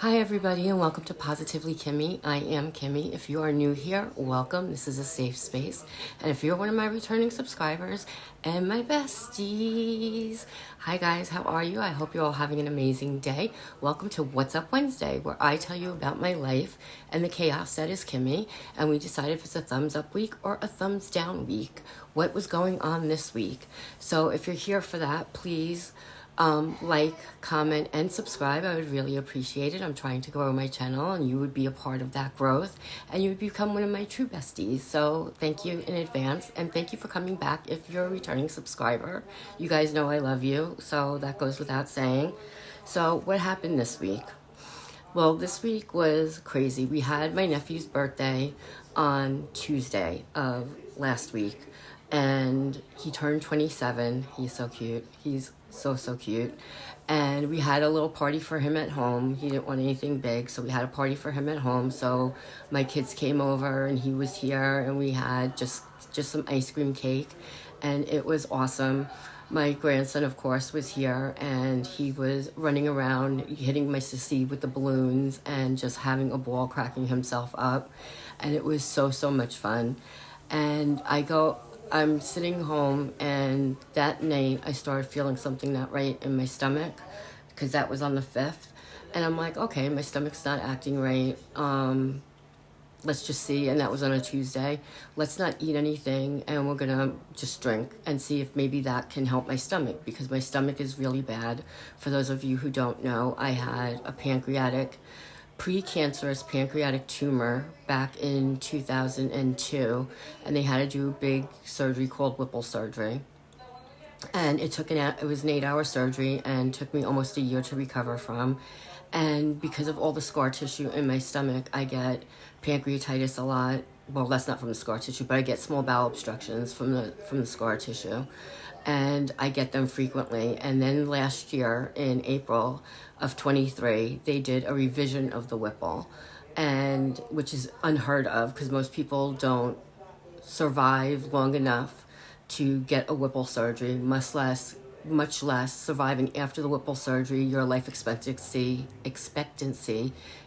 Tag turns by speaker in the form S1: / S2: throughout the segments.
S1: Hi everybody and welcome to Positively Kimmy. I am Kimmy. If you are new here, welcome. This is a safe space. And if you're one of my returning subscribers and my besties, hi guys, how are you? I hope you're all having an amazing day. Welcome to What's Up Wednesday, where I tell you about my life and the chaos that is Kimmy. And we decide if it's a thumbs up week or a thumbs down week. What was going on this week? So if you're here for that, please like, comment, and subscribe. I would really appreciate it. I'm trying to grow my channel, and you would be a part of that growth, and you would become one of my true besties. So thank you in advance, and thank you for coming back if you're a returning subscriber. You guys know I love you, so that goes without saying. So what happened this week? Well, this week was crazy. We had my nephew's birthday on Tuesday of last week, and he turned 27. He's so cute. He's so cute. And we had a little party for him at home. He didn't want anything big, so we had a party for him at home. So my kids came over and he was here, and we had just some ice cream cake, and it was awesome. My grandson, of course, was here, and he was running around hitting my sissy with the balloons and just having a ball, cracking himself up, and it was so much fun. And I'm sitting home, and that night I started feeling something not right in my stomach, because that was on the 5th, and I'm like, okay, my stomach's not acting right. Let's just see. And that was on a Tuesday. Let's not eat anything, and we're gonna just drink and see if maybe that can help my stomach, because my stomach is really bad. For those of you who don't know, I had a precancerous pancreatic tumor back in 2002, and they had to do a big surgery called Whipple surgery. And it was an 8-hour surgery, and took me almost a year to recover from. And because of all the scar tissue in my stomach, I get pancreatitis a lot. Well, that's not from the scar tissue, but I get small bowel obstructions from the scar tissue, and I get them frequently. And then last year, in April of 23, they did a revision of the Whipple, and which is unheard of, because most people don't survive long enough to get a Whipple surgery, much less surviving after the Whipple surgery. Your life expectancy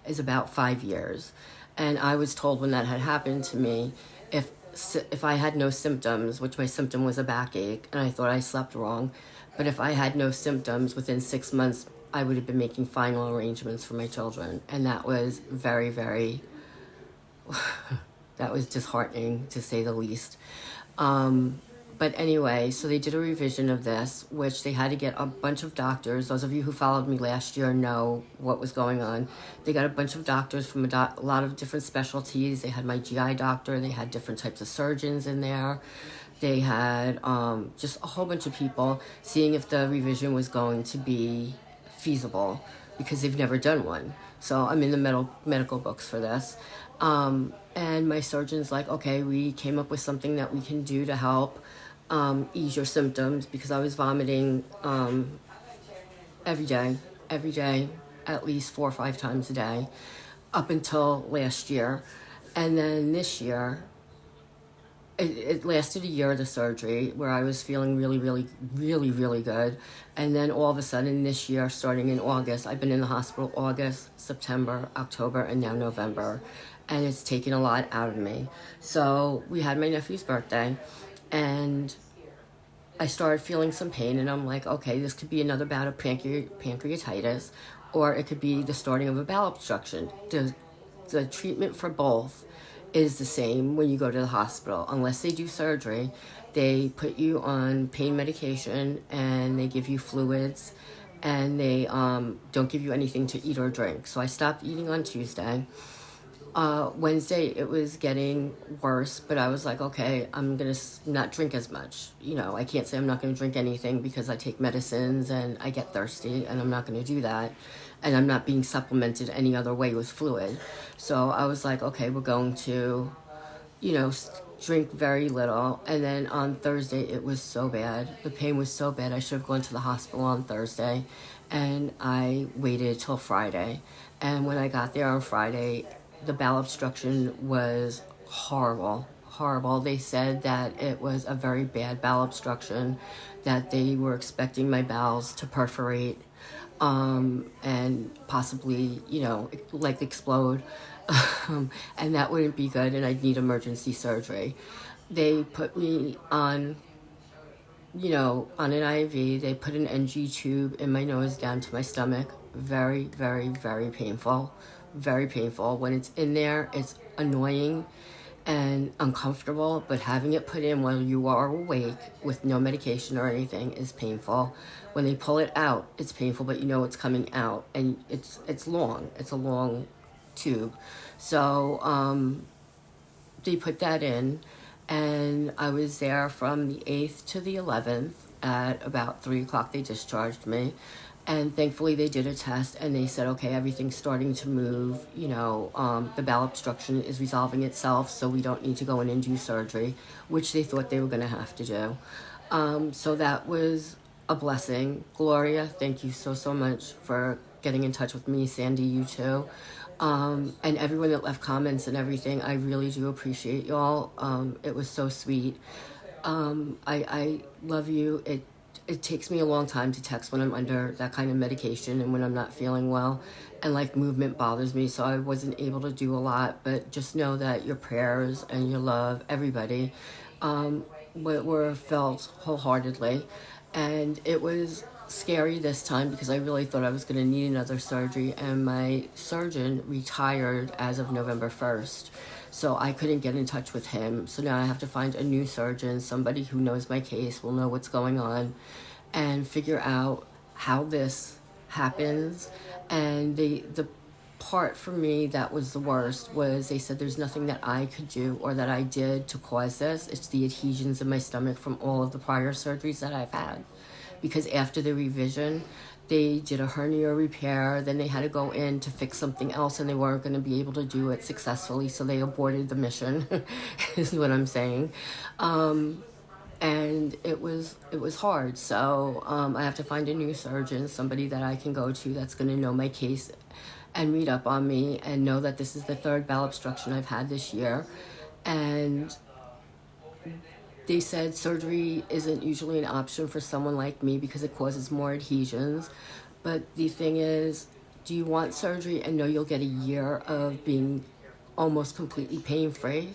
S1: is about 5 years. And I was told when that had happened to me, if I had no symptoms, which my symptom was a backache, and I thought I slept wrong, but if I had no symptoms within 6 months, I would have been making final arrangements for my children. And that was very that was disheartening, to say the least. But anyway, so they did a revision of this, which they had to get a bunch of doctors. Those of you who followed me last year know what was going on. They got a bunch of doctors from a lot of different specialties. They had my GI doctor. They had different types of surgeons in there. They had just a whole bunch of people seeing if the revision was going to be feasible, because they've never done one. So I'm in the medical books for this. And my surgeon's like, okay, we came up with something that we can do to help ease your symptoms, because I was vomiting every day, at least 4 or 5 times a day, up until last year. And then this year, it lasted a year, the surgery, where I was feeling really good. And then all of a sudden this year, starting in August, I've been in the hospital August, September, October, and now November. And it's taken a lot out of me. So we had my nephew's birthday, and I started feeling some pain, and I'm like, okay, this could be another bout of pancreatitis, or it could be the starting of a bowel obstruction. The treatment for both is the same when you go to the hospital. Unless they do surgery, they put you on pain medication, and they give you fluids, and they don't give you anything to eat or drink. So I stopped eating on Tuesday. Wednesday, it was getting worse, but I was like, okay, I'm going to not drink as much. I can't say I'm not going to drink anything, because I take medicines and I get thirsty, and I'm not going to do that. And I'm not being supplemented any other way with fluid. So I was like, okay, we're going to, drink very little. And then on Thursday, it was so bad. The pain was so bad. I should have gone to the hospital on Thursday, and I waited till Friday. And when I got there on Friday, the bowel obstruction was horrible. They said that it was a very bad bowel obstruction, that they were expecting my bowels to perforate. and possibly, like explode. And that wouldn't be good, and I'd need emergency surgery. They put me on, on an IV. They put an NG tube in my nose down to my stomach. Very, very, very painful. Very painful. When it's in there, it's annoying and uncomfortable, but having it put in while you are awake with no medication or anything is painful. When they pull it out, it's painful, but you know it's coming out, and it's long. It's a long tube. So they put that in, and I was there from the 8th to the 11th. At about 3 o'clock, they discharged me. And thankfully, they did a test, and they said, okay, everything's starting to move. The bowel obstruction is resolving itself, so we don't need to go in and do surgery, which they thought they were going to have to do. So that was a blessing. Gloria, thank you so, so much for getting in touch with me. Sandy, you too. And everyone that left comments and everything, I really do appreciate y'all. It was so sweet. I love you. It takes me a long time to text when I'm under that kind of medication and when I'm not feeling well, and like movement bothers me, so I wasn't able to do a lot. But just know that your prayers and your love, everybody, were felt wholeheartedly. And it was scary this time because I really thought I was going to need another surgery, and my surgeon retired as of November 1st. So I couldn't get in touch with him. So now I have to find a new surgeon, somebody who knows my case, will know what's going on, and figure out how this happens. And the part for me that was the worst was they said there's nothing that I could do or that I did to cause this. It's the adhesions in my stomach from all of the prior surgeries that I've had. Because after the revision, they did a hernia repair, then they had to go in to fix something else, and they weren't going to be able to do it successfully, so they aborted the mission, is what I'm saying. And it was hard, so I have to find a new surgeon, somebody that I can go to that's going to know my case and read up on me and know that this is the third bowel obstruction I've had this year. And they said surgery isn't usually an option for someone like me because it causes more adhesions. But the thing is, do you want surgery and know you'll get a year of being almost completely pain-free,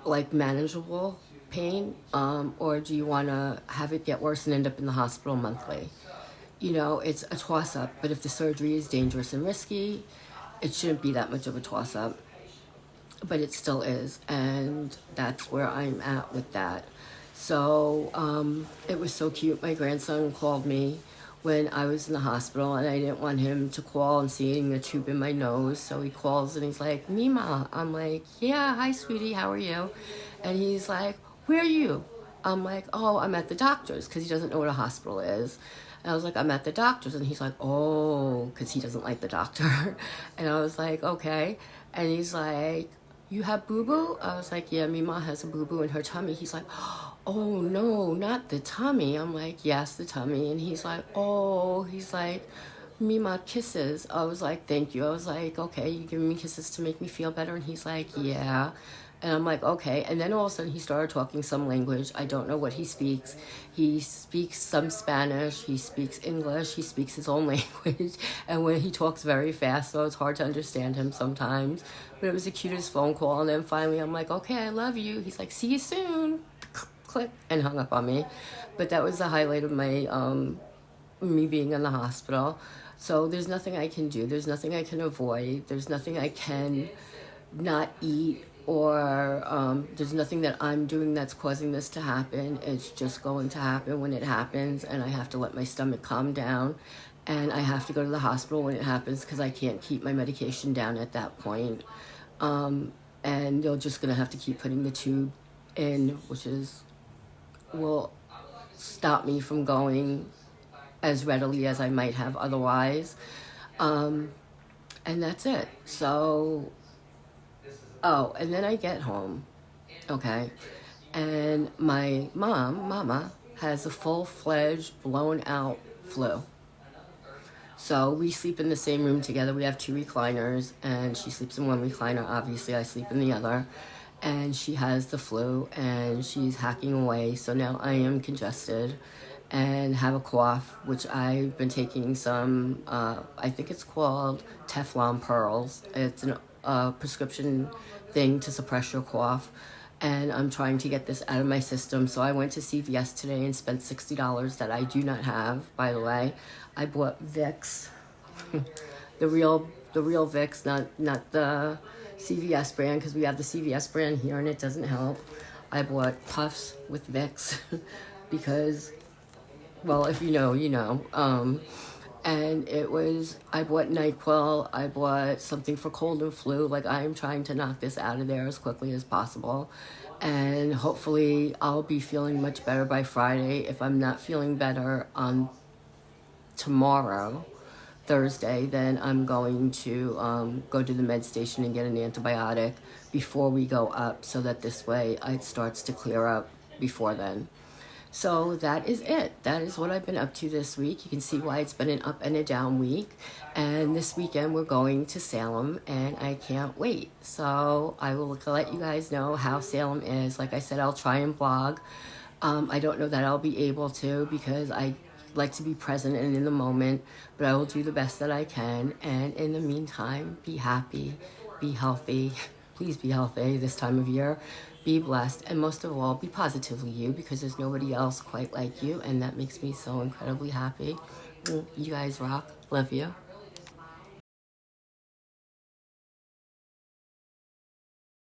S1: like manageable pain? Or do you want to have it get worse and end up in the hospital monthly? It's a toss-up. But if the surgery is dangerous and risky, it shouldn't be that much of a toss-up. But it still is. And that's where I'm at with that. So it was so cute. My grandson called me when I was in the hospital, and I didn't want him to call and seeing the tube in my nose. So he calls and he's like, Mimaw. I'm like, yeah, hi, sweetie, how are you? And he's like, where are you? I'm like, oh, I'm at the doctor's, because he doesn't know what a hospital is. And I was like, I'm at the doctor's. And he's like, oh, because he doesn't like the doctor. And I was like, okay. And he's like, you have boo-boo? I was like, yeah, Mimaw has a boo-boo in her tummy. He's like, oh, no, not the tummy. I'm like, yes, the tummy. And he's like, oh, Mimaw kisses. I was like, thank you. I was like, okay, you giving me kisses to make me feel better? And he's like, yeah. And I'm like, okay. And then all of a sudden he started talking some language. I don't know what he speaks. He speaks some Spanish. He speaks English. He speaks his own language. And when he talks very fast, so it's hard to understand him sometimes. But it was the cutest phone call. And then finally I'm like, okay, I love you. He's like, see you soon. Click, and hung up on me. But that was the highlight of my me being in the hospital. So there's nothing I can do. There's nothing I can avoid. There's nothing I can not eat, or there's nothing that I'm doing that's causing this to happen. It's just going to happen when it happens, and I have to let my stomach calm down, and I have to go to the hospital when it happens because I can't keep my medication down at that point. And they're just going to have to keep putting the tube in, which will stop me from going as readily as I might have otherwise. And that's it. So, and then I get home, okay, and my mama, has a full-fledged, blown-out flu. So we sleep in the same room together. We have 2 recliners, and she sleeps in one recliner. Obviously, I sleep in the other. And she has the flu, and she's hacking away. So now I am congested, and have a cough, which I've been taking some, I think it's called Teflon Pearls. It's a prescription thing to suppress your cough. And I'm trying to get this out of my system. So I went to CVS today and spent $60 that I do not have, by the way. I bought Vicks, the real Vicks, not the CVS brand, because we have the CVS brand here and it doesn't help. I bought Puffs with Vicks because, well, if you know, you know. And I bought NyQuil, I bought something for cold and flu. Like, I am trying to knock this out of there as quickly as possible. And hopefully I'll be feeling much better by Friday. If I'm not feeling better on tomorrow, Thursday, then I'm going to go to the med station and get an antibiotic before we go up, so that this way it starts to clear up before then. So that is it. That is what I've been up to this week. You can see why it's been an up and a down week. And this weekend we're going to Salem, and I can't wait. So I will let you guys know how Salem is. Like I said, I'll try and blog. I don't know that I'll be able to, because I like to be present and in the moment, but I will do the best that I can. And in the meantime, be happy, be healthy. Please be healthy this time of year. Be blessed, and most of all, be positively you, because there's nobody else quite like you, and that makes me so incredibly happy. You guys rock. Love you.